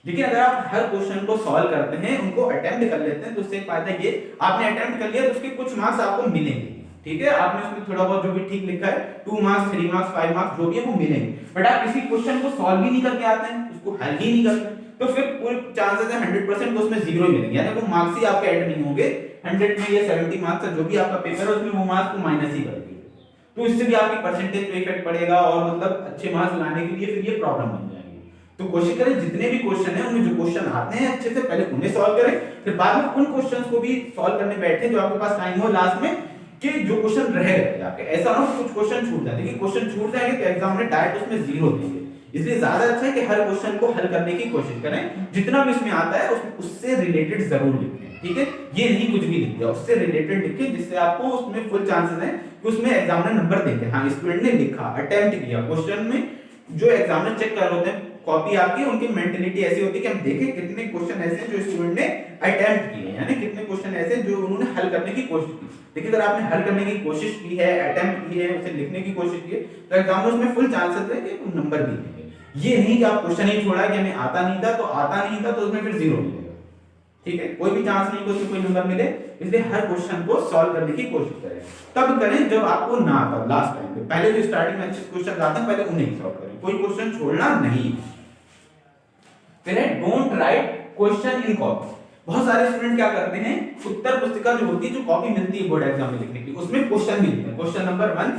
[SPEAKER 1] लेकिन अगर आप हर क्वेश्चन को सॉल्व करते हैं, उनको अटेम्प्ट कर लेते हैं, तो उससे फायदा ये आपने अटेम्प्ट कर लिया तो उसके कुछ मार्क्स आपको मिलेंगे, ठीक है। आपने उसमें थोड़ा बहुत जो भी ठीक लिखा है, 2 मार्क्स, 3 मार्क्स, 5 मार्क्स जो भी है वो मिलेंगे। बट आप किसी क्वेश्चन को सॉल्व ही नहीं करके आते हैं, उसको हल ही नहीं करते, तो फिर पूरे चांसेस है 100% तो उसमें 0 ही मिलेंगे, यानी वो मार्क्स ही आपके ऐड नहीं होंगे। 100 में या 70 मार्क्स जो भी आपका पेपर है उसमें वो मार्क्स को माइनस ही कर देंगे। तो इससे भी आपकी परसेंटेज पे इफेक्ट पड़ेगा और मतलब अच्छे मार्क्स लाने के लिए फिर ये प्रॉब्लम बन जाएगी। तो कोशिश करें जितने भी क्वेश्चन है उनमें जो क्वेश्चन आते हैं अच्छे से पहले उन्हें सॉल्व करें, फिर बाद में उन क्वेश्चंस को भी सॉल्व करने बैठे जो आपके पास टाइम हो लास्ट में, कि जो क्वेश्चन रह गए आपके, ऐसा ना हो कुछ क्वेश्चन छूट जाए। देखिए क्वेश्चन छूट जाएंगे तो एग्जाम में डायरेक्ट उसमें 0 देंगे। इसलिए ज्यादा अच्छा है कि हर क्वेश्चन को हल करने की कोशिश करें, जितना भी उसमें आता है उससे रिलेटेड जरूर लिखें, ठीक है। ये नहीं कुछ भी लिख दिया, उससे रिलेटेड लिखें जिससे आपको उसमें फुल चांसेस हैं कि उसमें एग्जामिनर नंबर देंगे। हाँ स्टूडेंट ने लिखा, अटेम्प्ट किया। क्वेश्चन में जो एग्जामिनर चेक कर रहे होते हैं कॉपी आपकी, उनकी मेंटालिटी ऐसी होती है कि हम देखें कितने क्वेश्चन ऐसे हैं जो स्टूडेंट ने अटेम्प्ट किए, यानी कितने क्वेश्चन ऐसे जो उन्होंने हल करने की कोशिश की। देखिए अगर आपने हल करने की कोशिश की है, अटेम्प्ट की है, उसे लिखने की कोशिश की है, तो एग्जामिनर उसमें फुल चांसेस है कि नंबर भी देंगे। ये नहीं कि आप क्वेश्चन ही छोड़ा कि हमें आता नहीं था, तो आता नहीं था तो उसमें फिर 0 मिलेगा, ठीक है। कोई भी चांस नहीं कि उसमें कोई नंबर मिले। इसलिए हर क्वेश्चन को सॉल्व करने की कोशिश करें, तब करें जब आपको ना आता लास्ट टाइम पे। पहले जो स्टार्टिंग में अच्छे क्वेश्चन आते हैं पहले उन्हें ही सॉल्व करें, कोई क्वेश्चन छोड़ना नहीं। फिर है don't write question in copy. बहुत सारे स्टूडेंट क्या करते हैं, उत्तर पुस्तिका जो होती है, जो कॉपी मिलती है बोर्ड एग्जाम में लिखने की, उसमें क्वेश्चन भी लिखते हैं। क्वेश्चन नंबर 1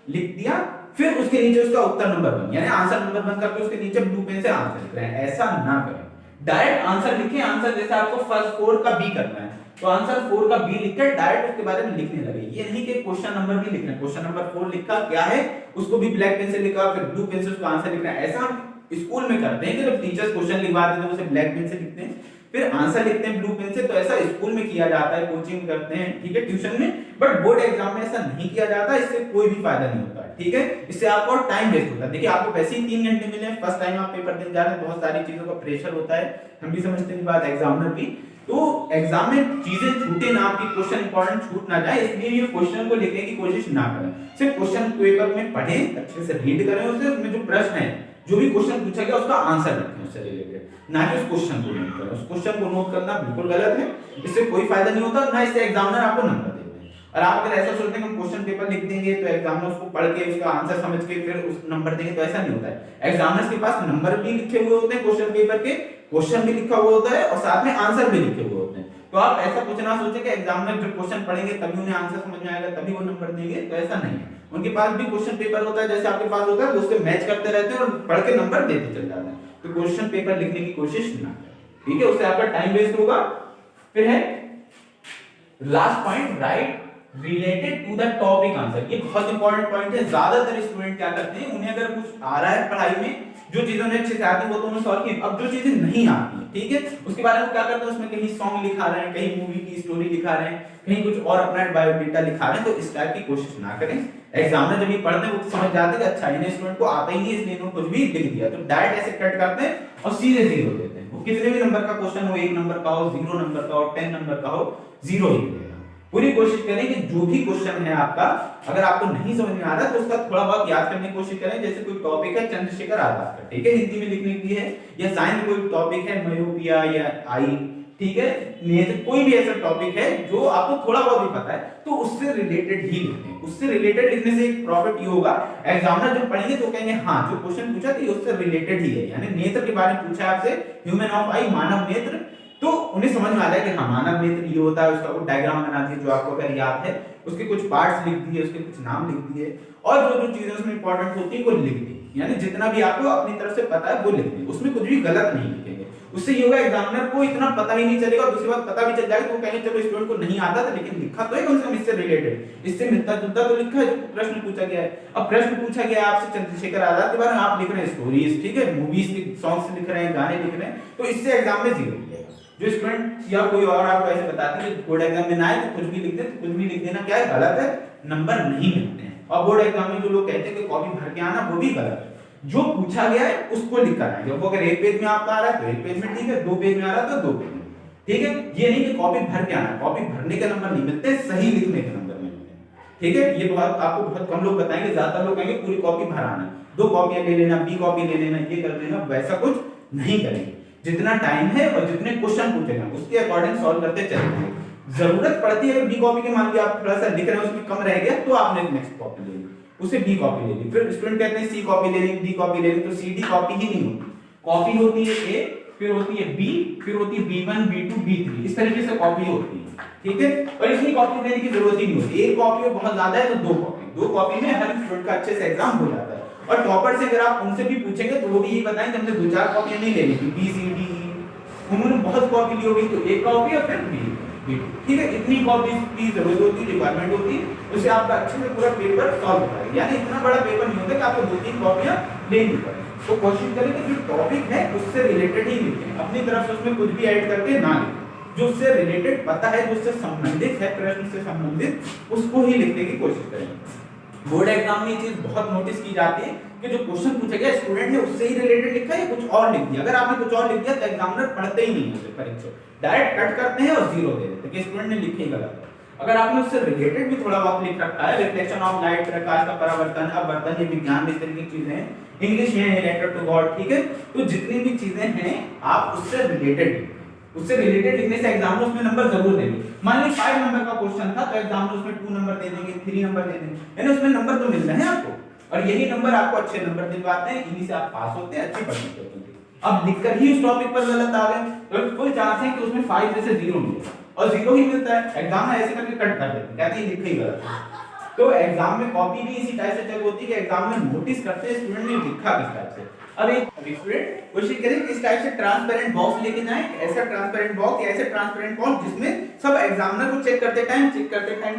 [SPEAKER 1] लिख दिया, फिर उसके नीचे उसका उत्तर नंबर 1 यानी आंसर नंबर 1 करके उसके नीचे ब्लू पेन से आंसर लिख रहे हैं। ऐसा ना करें, डायरेक्ट आंसर लिखें। आंसर जैसे आपको फर्स्ट 4 का बी करना है तो आंसर 4 का बी लिखकर डायरेक्ट उसके बारे में लिखने लगे। ये नहीं कि क्वेश्चन नंबर भी लिखना है, क्वेश्चन नंबर 4 लिखा क्या है उसको भी ब्लैक पेन से लिखा, फिर ब्लू पेन से उसका आंसर लिखना है। ऐसा हम स्कूल में करते हैं कि जब टीचर्स क्वेश्चन लिखवाते हैं तो उसे ब्लैक पेन से लिखते हैं, फिर आंसर लिखते हैं ब्लू पेन से। तो ऐसा स्कूल में किया जाता है, कोचिंग करते हैं, ठीक है, ट्यूशन में, बट बोर्ड एग्जाम में ऐसा नहीं किया जाता। इससे कोई भी फायदा नहीं होता, ठीक है। इससे आपको टाइम वेस्ट होता है। देखिए आपको वैसे ही 3 घंटे मिले, फर्स्ट टाइम आप पेपर देने जा रहे हैं, बहुत सारी चीजों का प्रेशर होता है, हम भी समझते हैं बात, एग्जामिनर भी। तो एग्जाम में चीजें छूटे ना, आपकी क्वेश्चन इंपॉर्टेंट छूट ना जाए, इसलिए ये क्वेश्चन को लिखने की कोशिश ना करें। सिर्फ क्वेश्चन पेपर में पढ़ें, अच्छे से रीड करें उसे, उसमें जो प्रश्न है जो भी क्वेश्चन पूछा गया उसका आंसर लिखें उससे रिलेटेड, ना कि उस क्वेश्चन को नोट करें। उस क्वेश्चन को नोट करना बिल्कुल गलत है, इससे कोई फायदा नहीं होता, ना इससे एग्जामिनर आपको नंबर देते हैं। और आप अगर ऐसा सोचते हैं कि हम क्वेश्चन पेपर लिख देंगे तो एग्जामिनर उसको पढ़ के उसका आंसर समझ के फिर उस नंबर देंगे, तो ऐसा नहीं होता है। एग्जामिनर्स के पास नंबर भी लिखे हुए होते हैं क्वेश्चन पेपर के, क्वेश्चन भी लिखा हुआ होता है और साथ में आंसर भी लिखे हुए होते हैं। तो आप ऐसा कुछ ना सोचें कि एग्जामिनर जब क्वेश्चन पढ़ेंगे तभी उन्हें आंसर समझ में आएगा तभी वो नंबर देंगे, तो ऐसा नहीं है। उनके पास भी क्वेश्चन पेपर होता है जैसे आपके पास होता है, वो उससे मैच करते रहते हैं और पढ़ के नंबर देते चल जाते हैं। तो क्वेश्चन पेपर लिखने की कोशिश ना करें, ठीक है, उससे आपका टाइम वेस्ट होगा। फिर है last point, right related to the topic answer. ये बहुत इंपॉर्टेंट पॉइंट है। ज्यादातर स्टूडेंट क्या करते हैं, उन्हें अगर कुछ आ रहा है पढ़ाई में, जो चीजें उन्हें अच्छे से आती है वो तो उन्होंने सॉल्व की, अब जो चीजें नहीं आती है, ठीक है, उसके बारे में क्या करते हैं, उसमें कहीं सॉन्ग लिखा रहे हैं, कहीं मूवी की स्टोरी लिखा रहे हैं, कहीं कुछ और अपना बायोडेटा लिखा रहे हैं। तो इस टाइप की कोशिश ना करें। एग्जामिनर जब ये पढ़ते हैं वो समझ जाते हैं कि अच्छा इन्हें स्टूडेंट को आता ही नहीं इसलिए इन्होंने कुछ भी लिख दिया, तो डायरेक्ट ऐसे कट करते हैं और सीधे जीरो देते हैं। वो कितने भी नंबर का क्वेश्चन हो, 1 नंबर का हो, 0 नंबर का हो, 10 नंबर का हो, 0 ही मिलेगा। पूरी कोशिश करें कि जो भी क्वेश्चन है आपका, अगर आपको नहीं समझ में आ रहा तो उसका थोड़ा बहुत याद करने की कोशिश करें। जैसे कोई टॉपिक है चंद्रशेखर आजाद का, ठीक है, हिंदी में लिखने के लिए है, या साइंस में कोई टॉपिक है मयोपिया या आई, ठीक है, नेत्र, कोई भी ऐसा टॉपिक है जो आपको थोड़ा बहुत भी पता है, तो उससे रिलेटेड ही लिखें। उससे रिलेटेड लिखने से एक प्रॉफिट ये होगा, एग्जामिनर जब पढ़ेंगे तो कहेंगे हाँ जो क्वेश्चन पूछा था ये उससे रिलेटेड ही है। यानी नेत्र के बारे में पूछा है आपसे, ह्यूमन ऑफ आई, मानव नेत्र, तो उन्हें समझ में आ जाए कि हाँ मानव नेत्र ये होता है, उसका वो डायग्राम बना दिए जो आपको अगर याद है, उसके कुछ पार्ट्स लिख दिए, उसके कुछ नाम लिख दिए, और जो जो चीजें उसमें इंपॉर्टेंट होती है वो लिख दी। यानी जितना भी आपको अपनी तरफ से पता है वो लिख दें, उसमें कुछ भी गलत नहीं लिखेंगे। उससे ये होगा एग्जामिनर को इतना पता ही नहीं चलेगा, दूसरी बात पता भी चल जाएगा तो वो कहेंगे चलो स्टूडेंट को नहीं आता था लेकिन लिखा तो है कम से कम इससे रिलेटेड, इससे मिलता जुलता तो लिखा है जो प्रश्न पूछा गया है। अब प्रश्न पूछा गया है आपसे चंद्रशेखर आजाद के बारे में, आप लिख रहे हैं स्टोरीज, ठीक है, मूवीज के सॉन्ग्स लिख रहे हैं, गाने लिख रहे हैं, तो इससे एग्जाम में 0 मिलेगा। जो स्टूडेंट या कोई और आपको ऐसे बताते हैं कि बोर्ड एग्जाम में ना आए तो कुछ भी लिख दे, तो कुछ भी लिख देना क्या है, गलत है, नंबर नहीं मिलते हैं। और बोर्ड एग्जाम में जो लोग कहते हैं कि कॉपी भर के आना, वो भी गलत है। जो पूछा गया है उसको लिख कर आएंगे। वो अगर 1 पेज में आपका आ रहा है तो 1 पेज में ठीक है, 2 पेज में आ रहा है तो 2 पेज में, ठीक है। ये नहीं कि कॉपी भर के आना, कॉपी भरने के नंबर नहीं मिलते, सही लिखने के नंबर मिलते हैं, ठीक है। ये बात आपको बहुत कम लोग बताएंगे, ज्यादातर लोग कहेंगे पूरी कॉपी भराना, 2 कॉपियां ले लेना, बी कॉपी ले लेना, ये कर लेना, वैसा कुछ नहीं करेंगे। जितना टाइम है और जितने क्वेश्चन पूछे गए उसके अकॉर्डिंग सॉल्व करते चलेंगे। जरूरत पड़ती है बी कॉपी के, मान लिया आप थोड़ा सा लिख रहे हैं उसमें कम रह गया तो आपने नेक्स्ट कॉपी ले ली, उसे बी कॉपी ले ली। फिर स्टूडेंट कहते हैं सी कॉपी ले ली, डी कॉपी ले ली, तो सी डी कॉपी ही नहीं होती, कॉपी होती है ए, फिर होती है बी, फिर होती है B1 B2 B3, इस तरीके से कॉपी होती है, ठीक है। और इतनी कॉपी लेने की जरूरत ही नहीं होती, एक कॉपी बहुत ज्यादा है तो 2 कॉपी, 2 कॉपी में हर स्टूडेंट का अच्छे से एग्जाम हो जाता है। और टॉपर से अगर आप उनसे भी पूछेंगे तो वो भी यही बताएंगे हमने 2-4 कॉपियां नहीं लेनी थी, बी सी डी, उन्होंने बहुत कॉपी ली होगी तो एक कॉपी और फिर बी, ठीक है। इतनी कॉपी की जरूरत होती है, रिक्वायरमेंट होती है, उससे आपका अच्छे से पूरा पेपर सॉल्व होता है। यानी इतना बड़ा पेपर नहीं होता कि आपको 2-3 कॉपियां लेनी पड़े। तो कोशिश करें कि जो टॉपिक है उससे रिलेटेड ही लिखें, अपनी तरफ से उसमें कुछ भी ऐड करके ना लिखें। जो उससे रिलेटेड पता है, जो उससे संबंधित है, प्रश्न से संबंधित, उसको ही लिखने की कोशिश करें। बोर्ड एग्जाम में ये चीज बहुत नोटिस की जाती है कि जो क्वेश्चन पूछा गया स्टूडेंट ने उससे ही रिलेटेड लिखा है या कुछ और लिख दिया। अगर आपने कुछ और लिख दिया तो एग्जामिनर पढ़ते ही नहीं है परीक्षा, डायरेक्ट कट करते हैं और 0 दे देते हैं कि स्टूडेंट ने लिखे ही गलत है। अगर आपने उससे रिलेटेड भी थोड़ा बहुत लिख रखा है, रिफ्लेक्शन ऑफ लाइट, प्रकाश का परावर्तन, अपवर्तन, ये विज्ञान में इस तरह की चीजें हैं, इंग्लिश है लेटर टू गॉड, ठीक है, तो जितनी भी चीजें हैं आप उससे रिलेटेड लिखने से एग्जाम में उसमें नंबर जरूर देंगे। मान लीजिए 5 नंबर का क्वेश्चन था तो एग्जाम में उसमें 2 नंबर दे देंगे, 3 नंबर दे देंगे, यानी उसमें नंबर तो मिल रहे हैं आपको, और यही नंबर आपको अच्छे नंबर दिलवाते हैं, इन्हीं से आप पास होते हैं, अच्छी परसेंटेज होती है। अब लिखकर ही उस टॉपिक पर गलत आ गए तो फुल चांस है कि उसमें 5 में से 0 मिलेगा, और 0 ही मिलता है। एग्जाम में ऐसे करके कट कर देते हैं, कहते हैं लिखा ही गलत है। तो एग्जाम में कॉपी भी इसी टाइप से चेक होती है कि एग्जाम में नोटिस करते हैं स्टूडेंट ने लिखा किस टाइप से। अब एक स्टूडेंट कोशिश करें कि इस टाइप से ट्रांसपेरेंट बॉक्स लेके जाएं, ऐसा ट्रांसपेरेंट बॉक्स या ऐसे ट्रांसपेरेंट बॉक्स जिसमें सब एग्जामिनर को चेक करते टाइम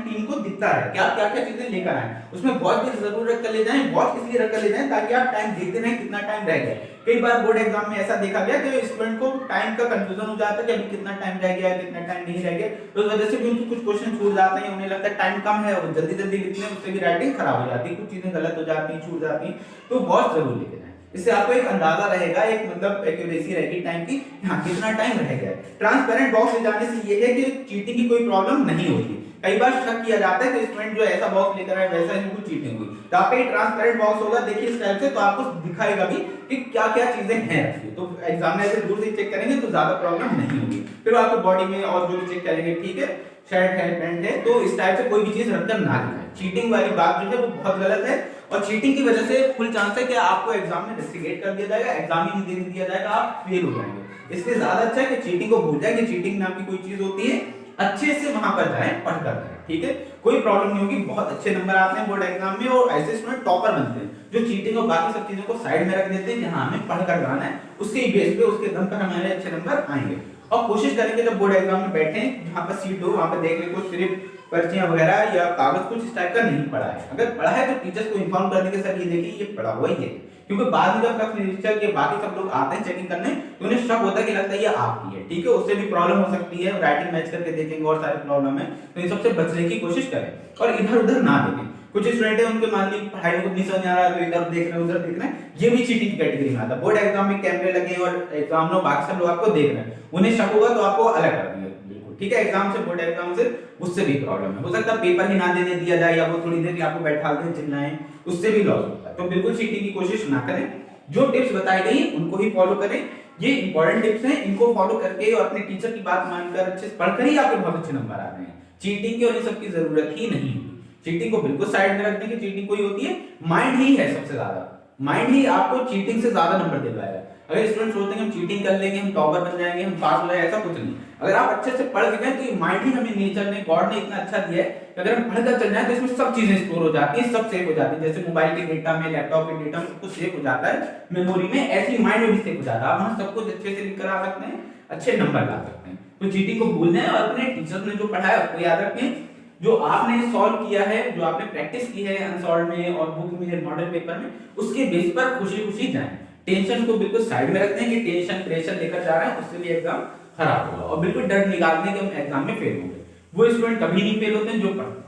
[SPEAKER 1] टीम को दिखता है क्या क्या क्या चीजें लेकर आए। उसमें वॉच भी जरूर रख कर ले जाएं, वॉच इसलिए रख कर ले जाएं ताकि आप टाइम देखते रहें कितना टाइम रह गया। कई बार बोर्ड एग्जाम में ऐसा देखा गया कि स्टूडेंट को टाइम का कंफ्यूजन हो जाता है कि अभी कितना टाइम रह गया, कितना टाइम नहीं रह गया, तो उस वजह से भी उनको कुछ क्वेश्चन छूट जाते हैं, उन्हें लगता है टाइम कम है और जल्दी जल्दी लिखने में उससे भी राइटिंग खराब हो जाती है, कुछ चीजें गलत हो जाती हैं, छूट जाती हैं। तो वॉच जरूर लेके जाएं, इससे आपको एक अंदाजा रहेगा, एक मतलब एक्यूरेसी रहेगी टाइम की, हाँ कितना टाइम रह गया। ट्रांसपेरेंट बॉक्स ले जाने से ये है कि चीटिंग की कोई प्रॉब्लम नहीं होती, कई बार शक किया जाता है कि स्टूडेंट जो ऐसा बॉक्स लेकर आए वैसा ही कुछ चीटिंग हुई, तो आपका ये ट्रांसपेरेंट बॉक्स होगा, देखिए इस टाइप से, तो आपको दिखाएगा भी कि क्या क्या चीजें हैं रखी, तो एग्जामिनर दूर से चेक करेंगे तो ज्यादा प्रॉब्लम नहीं होगी। फिर आपको बॉडी में और जो भी चेक करेंगे, ठीक है, शर्ट है, पैंट है, तो इस टाइप से कोई भी चीज रखकर ना दिखाएं। चीटिंग वाली बात जो है वो बहुत गलत है, और चीटिंग की वजह से फुल चांस है कि आपको एग्जाम में रेस्ट्रिक्ट कर दिया जाएगा, एग्जाम ही नहीं देने दिया जाएगा, आप फेल हो जाएंगे। इसलिए ज्यादा अच्छा है कि चीटिंग को भूल जाए कि चीटिंग नाम की कोई चीज होती है, अच्छे से वहां पर जाएं, पढ़ कर जाएं, ठीक है, कोई प्रॉब्लम नहीं होगी, बहुत अच्छे नंबर आते हैं बोर्ड एग्जाम में, और ऐसे स्टूडेंट टॉपर बनते हैं जो चीटिंग और बाकी सब चीजों को साइड में रख देते हैं, जहां हमें पढ़ कर जाना है, उसके बेस पे, उसके दम पर हमारे अच्छे नंबर आएंगे। और कोशिश करेंगे जब बोर्ड एग्जाम में बैठे, जहां पर सीट हो वहां पर देखने को सिर्फ पर्चियां वगैरह या कागज कुछ इस टाइप का नहीं पढ़ा है, अगर पढ़ा है तो टीचर्स को इन्फॉर्म कर देंगे, सर ये देखिए ये पढ़ा हुआ ही है, क्योंकि बाद में जब कक्षा निरीक्षक के बाकी सब लोग आते हैं चेकिंग करने, तो उन्हें शक होता है कि लगता है ये आपकी है, ठीक है, उससे भी प्रॉब्लम हो सकती है, राइटिंग मैच करके देखेंगे और सारी प्रॉब्लम है, तो इन सबसे बचने की कोशिश करें और इधर उधर ना देखें। कुछ स्टूडेंट है उनके मान ली पढ़ाई को नहीं समझ आ रहा है तो इधर देख रहे हैं उधर देख रहे हैं, ये भी चीटिंग की कैटेगरी में आता है। बोर्ड एग्जाम में कैमरे लगे और एग्जाम में बाकी सब लोग आपको देख रहे हैं, उन्हें शक होगा तो आपको अलग कर देंगे, बिल्कुल ठीक है, एग्जाम से, बोर्ड एग्जाम से, उससे भी प्रॉब्लम है, हो सकता है पेपर ही ना देने दिया जाए, या वो थोड़ी देर आपको बैठा दें चिल्लाएं, उससे भी लॉस होता है। तो बिल्कुल चीटिंग की कोशिश ना करें, जो टिप्स बताई गई उनको ही फॉलो करें, ये इंपॉर्टेंट टिप्स हैं, इनको फॉलो करके और अपने टीचर की बात मानकर अच्छे से पढ़कर ही आपके बहुत अच्छे नंबर आ रहे हैं। चीटिंग की और इन सब की जरूरत ही नहीं है, चीटिंग को बिल्कुल साइड में रख दें कि चीटिंग कोई होती है, माइंड ही है सबसे ज्यादा, माइंड ही आपको चीटिंग से ज्यादा नंबर दिलवाएगा। अगर स्टूडेंट सोचते हैं हम चीटिंग कर लेंगे, हम टॉपर बन जाएंगे, हम पास हो जाएंगे, ऐसा कुछ नहीं। अगर आप अच्छे से पढ़ के गए तो ये माइंड ही हमें नेचर ने, गॉड ने इतना अच्छा दिया है कि अगर हम पढ़कर चल जाए तो इसमें सब चीजें स्टोर हो जाती हैं, सब सेव हो जाती है, जैसे मोबाइल के डेटा में, लैपटॉप के डेटा में सब कुछ सेव हो जाता है मेमोरी में, ऐसी माइंड में भी सेव हो जाता है, आप वहां सब कुछ अच्छे से लिख कर आ सकते हैं, अच्छे नंबर ला सकते हैं। तो चीटिंग को भूलना है और अपने टीचर्स ने जो पढ़ाया उसको याद रखें, जो आपने सॉल्व किया है, जो आपने प्रैक्टिस की है अनसॉल्व में और बुक में, मॉडल पेपर में, उसके बेस पर खुशी खुशी जाएं। टेंशन को बिल्कुल साइड में रखते हैं कि टेंशन प्रेशर लेकर जा रहे हैं उससे भी एग्जाम खराब होगा, और बिल्कुल डर निकालने के हम एग्जाम में फेल होंगे। वो स्टूडेंट कभी नहीं फेल होते हैं जो पढ़ते हैं।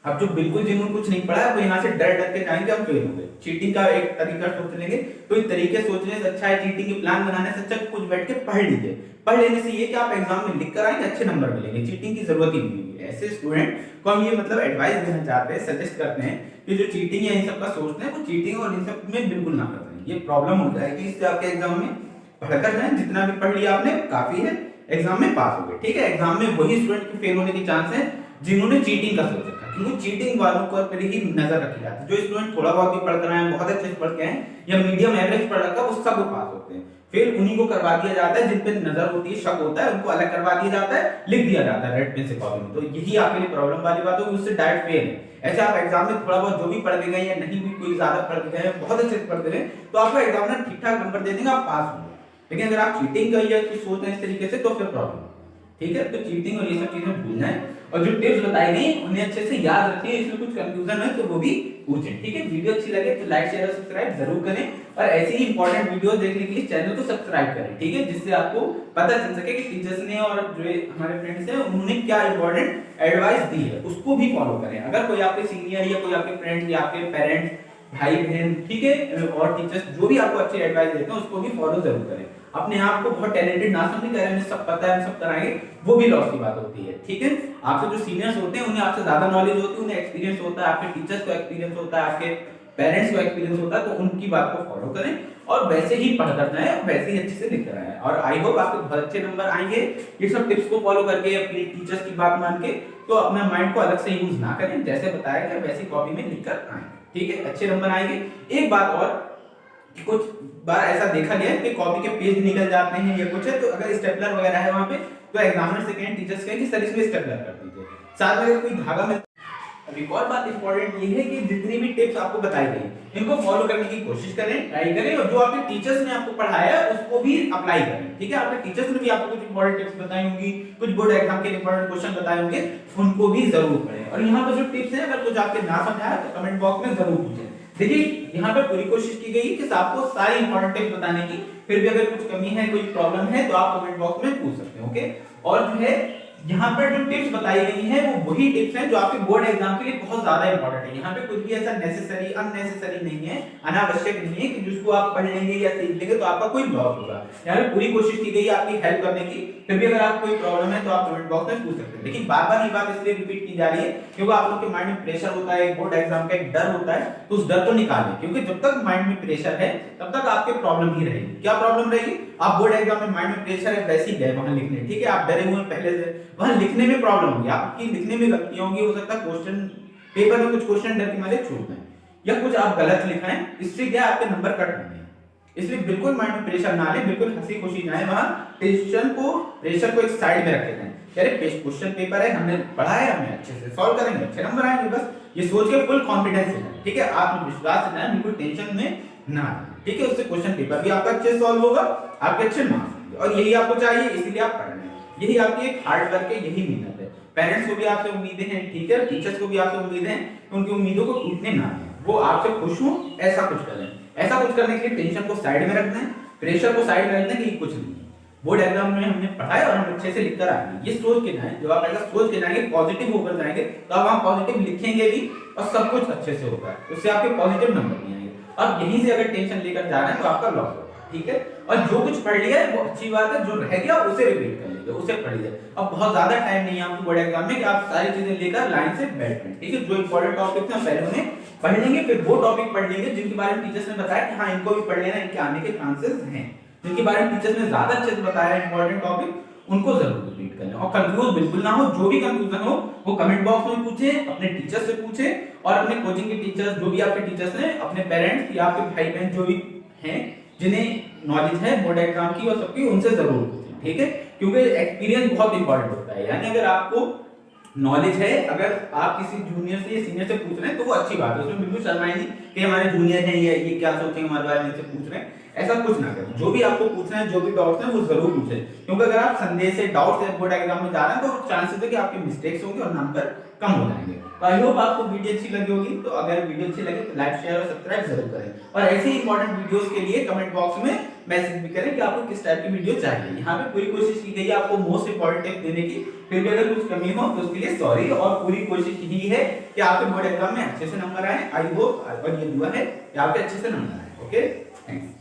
[SPEAKER 1] अब जो बिल्कुल जिन्होंने कुछ नहीं पढ़ा है वो यहाँ से डर डर के जाएंगे, हम फेल होंगे। चीटिंग का एक तरीका सोच लेंगे, तो इस तरीके सोचने से अच्छा है, चीटिंग के प्लान बनाने से अच्छा कुछ बैठ के पढ़ लीजिए। पढ़ लेने से ये कि आप एग्जाम में लिख कर आएंगे, अच्छे नंबर मिलेंगे, चीटिंग की जरूरत ही नहीं होगी। ऐसे स्टूडेंट को हम ये मतलब एडवाइस देना चाहते हैं, सजेस्ट करते हैं कि जो चीटिंग है इन सब का सोचते हैं वो चीटिंग और इन सब में बिल्कुल ना करें, ये प्रॉब्लम हो जाएगी। इससे आपके एग्जाम में पढ़कर जाए, जितना भी पढ़ लिया आपने काफी है, एग्जाम में पास हो गए, ठीक है। एग्जाम में वही स्टूडेंट के फेल होने के चांस है जिन्होंने चीटिंग का सोचा था, क्योंकि चीटिंग वालों पर ही नजर रखी जाती है। जो स्टूडेंट थोड़ा बहुत भी पढ़ कर आए, बहुत अच्छे से पढ़ के आए या मीडियम एवरेज पढ़ रखा, वो सब पास होते हैं। फिर उन्हीं को करवा दिया जाता है जिन पे नजर होती है, शक होता है, उनको अलग करवा दिया जाता है, लिख दिया जाता है रेड पेन से कॉपी में। तो यही आपके लिए प्रॉब्लम वाली बात होगी, उससे डायरेक्ट फेल है। ऐसे आप एग्जाम में थोड़ा बहुत जो भी पढ़ के गए या नहीं भी कोई ज्यादा पढ़ के गए, बहुत अच्छे से पढ़ के गए, तो आपका एग्जामिनर ठीक ठाक नंबर दे देंगे, आप पास होंगे। लेकिन अगर आप चीटिंग कर या कुछ सोच रहे हैं इस तरीके से, तो फिर प्रॉब्लम, ठीक है। तो चीटिंग और ये सब चीजें भूलना है, और जो टिप्स बताई गई उन्हें अच्छे से याद रखिए। इसमें कुछ कंफ्यूजन है तो वो भी पूछें, ठीक है। वीडियो अच्छी लगे तो लाइक शेयर और सब्सक्राइब जरूर करें, और ऐसे ही इंपॉर्टेंट वीडियोस देखने के लिए चैनल को सब्सक्राइब करें, ठीक है, जिससे आपको पता चल सके कि टीचर्स ने और जो हमारे फ्रेंड्स हैं उन्होंने क्या इंपॉर्टेंट एडवाइस दी है, उसको भी फॉलो करें। अगर कोई आपके सीनियर या कोई आपके फ्रेंड्स या आपके पेरेंट्स, भाई बहन, ठीक है, और टीचर्स जो भी आपको अच्छी एडवाइस देते हैं उसको भी फॉलो जरूर करें। अपने आप को बहुत टैलेंटेड ना समझें कि हमें सब पता है, हम सब कराएंगे, वो भी लॉस की बात होती है, ठीक है। आपसे जो सीनियर्स होते हैं उन्हें आपसे ज्यादा नॉलेज होती है, उन्हें एक्सपीरियंस होता है, आपके टीचर्स को एक्सपीरियंस होता है, आपके पेरेंट्स को एक्सपीरियंस होता है, तो उनकी बात को फॉलो करें और वैसे ही पढ़ करना है, वैसे ही अच्छे से लिख करना है। और आई होप आपके बहुत अच्छे नंबर आएंगे ये सब टिप्स को फॉलो करके, अपनी टीचर्स की बात मान के। तो अपना माइंड को अलग से यूज ना करें, जैसे बताया गया वैसी कॉपी में लिखकर आए, ठीक है, अच्छे नंबर आएंगे। एक बात और, कुछ बार ऐसा देखा गया है कि कॉपी के पेज निकल जाते हैं या कुछ है, तो अगर स्टेपलर वगैरह है वहां पे, तो एग्जामिनर से कहें, टीचर्स कहें कि सर इसमें स्टेपलर कर दीजिए, साथ में अगर कोई धागा में। अब एक और बात इंपॉर्टेंट ये है कि जितनी भी टिप्स आपको बताई गई इनको फॉलो करने की कोशिश करें, ट्राई करें, और जो आपके टीचर्स ने आपको पढ़ाया उसको भी अप्लाई करें, ठीक है। आपके टीचर्स ने भी आपको कुछ इंपॉर्टेंट टिप्स बताई होंगी, कुछ बोर्ड एग्जाम के इंपॉर्टेंट क्वेश्चन बताए होंगे, उनको भी जरूर पढ़ें। और यहाँ पर जो टिप्स है, अगर कुछ आपके ना समझ आया तो कमेंट बॉक्स में जरूर पूछें। देखिए यहाँ पर पूरी कोशिश की गई कि आपको सारी इंपॉर्टेंट टिप्स बताने की, फिर भी अगर कुछ कमी है, कोई प्रॉब्लम है, तो आप कमेंट बॉक्स में पूछ सकते हैं, ओके। और जो है यहाँ पर जो टिप्स बताई गई हैं वो वही टिप्स हैं जो आपके बोर्ड एग्जाम के लिए बहुत ज्यादा इंपॉर्टेंट है। यहाँ पे कुछ भी ऐसा नेसेसरी अननेसेसरी नहीं है, अनावश्यक नहीं है कि जिसको आप पढ़ लेंगे या सीख लेंगे तो आपका कोई लॉस होगा। यहाँ पे पूरी कोशिश की गई है आपकी हेल्प करने की। फिर भी अगर आपको कोई प्रॉब्लम है तो आप कमेंट बॉक्स में पूछ सकते हैं। लेकिन बार बार ये बात इसलिए रिपीट की जा रही है क्योंकि आप लोग के माइंड में प्रेशर होता है, बोर्ड एग्जाम का एक डर होता है, तो उस डर को निकालें। क्योंकि जब तक माइंड में प्रेशर है तब तक आपके प्रॉब्लम ही रहेगी। क्या प्रॉब्लम रहेगी? आप बोर्ड एग्जाम में माइंड में प्रेशर है वैसे ही गए वहां लिखने, ठीक है, आप डरे हुए हैं पहले से, वहां लिखने में प्रॉब्लम होगी, आपकी लिखने में गलतियां होंगी, हो सकता है क्वेश्चन पेपर में कुछ क्वेश्चन डर के मारे छूट जाए या कुछ आप गलत लिखाएं, इससे क्या आपके नंबर कट होंगे। इसलिए बिल्कुल माइंड में प्रेशर ना ले, बिल्कुल हंसी खुशी जाए वहां, टेंशन को प्रेशर को एक साइड में रखे जाए। अरे क्वेश्चन पेपर है, हमने पढ़ा है, हमने अच्छे से सॉल्व करेंगे, अच्छे नंबर आएंगे, बस ये सोच के फुल कॉन्फिडेंस से जाए, ठीक है, आत्मविश्वास से जाए, बिल्कुल टेंशन में ना आए, ठीक है। उससे क्वेश्चन पेपर भी आपका अच्छे सॉल्व होगा, आपके अच्छे मार्क्स आएंगे और यही आपको चाहिए, इसीलिए आप पढ़ रहे हैं। यही आपकी एक हार्ड वर्क है, यही मेहनत है। पेरेंट्स को भी आपसे उम्मीदें हैं, ठीक है, टीचर्स को भी आपसे उम्मीदें हैं, उनकी उम्मीदों को टूटने ना दें, वो आपसे खुश हो ऐसा कुछ करें। ऐसा कुछ करने के लिए टेंशन को साइड में रख दें, प्रेशर को साइड में रख दें कि कुछ नहीं है, बोर्ड एग्जाम में हमने पढ़ा है और हम अच्छे से लिख कर आएंगे, ये सोच के जाएं। जब आप ऐसा सोच के जाएंगे, पॉजिटिव होकर जाएंगे, तो आप वहां पॉजिटिव लिखेंगे भी और सब कुछ अच्छे से होगा, उससे आपके पॉजिटिव नंबर नहीं आएंगे। अब यहीं से अगर टेंशन लेकर जा रहे हैं तो आपका लॉस होगा, ठीक है। और जो कुछ पढ़ लिया है वो अच्छी बात है, जो रह गया उसे रिपीट कर लीजिए, उसे पढ़ लीजिए। अब बहुत ज्यादा टाइम नहीं है आपको बोर्ड एग्जाम में कि आप सारी चीजें लेकर लाइन से बैठ जाएं, ठीक है। जो इंपॉर्टेंट टॉपिक्स हैं पहले उन्हें पढ़ लेंगे, फिर वो टॉपिक पढ़ लेंगे जिनके बारे में टीचर्स ने बताया कि हाँ इनको भी पढ़ लेना, इनके आने के चांसेस हैं, जिनके बारे में टीचर्स ने ज्यादा अच्छे से बताया है इंपॉर्टेंट टॉपिक, उनको जरूर रिपीट करना। और कंफ्यूज बिल्कुल ना हो, जो भी कंफ्यूजन हो वो कमेंट बॉक्स में पूछे, अपने टीचर से पूछे और अपने कोचिंग के टीचर्स, जो भी आपके टीचर्स हैं, अपने पेरेंट्स या आपके भाई बहन जो भी हैं जिन्हें नॉलेज है बोर्ड एग्जाम की और सबकी, उनसे जरूर पूछें, ठीक है। क्योंकि एक्सपीरियंस बहुत इंपॉर्टेंट होता है, यानी अगर आपको नॉलेज है, अगर आप किसी जूनियर से या सीनियर से पूछ रहे हैं तो वो अच्छी बात है, उसमें बिल्कुल शर्माए नहीं कि हमारे जूनियर हैं ये क्या सोचेंगे हमारे बारे में से पूछ रहे हैं, ऐसा कुछ ना करें। जो भी आपको पूछना है, जो भी डाउट्स हैं वो जरूर पूछें, क्योंकि अगर आप संदेह से, डाउट से बोर्ड एग्जाम में जा रहे हैं तो चांसेस है कि आपके मिस्टेक्स होंगे और नंबर कम हो जाएंगे। तो आई होप आपको वीडियो अच्छी लगी होगी, तो अगर वीडियो अच्छी लगे तो लाइक शेयर और सब्सक्राइब जरूर करें और ऐसे ही इंपॉर्टेंट वीडियोस के लिए कमेंट बॉक्स में मैसेज भी करें कि आपको किस टाइप की वीडियो चाहिए। यहाँ पे पूरी कोशिश की गई है आपको मोस्ट इंपॉर्टेंट टिप देने की, फिर भी अगर कुछ कमी हो तो उसके लिए सॉरी, और पूरी कोशिश यही है कि आपके बोर्ड एग्जाम में अच्छे से नंबर आए। आई होप और ये दुआ है कि आपके अच्छे से नंबर आए। Okay, thanks.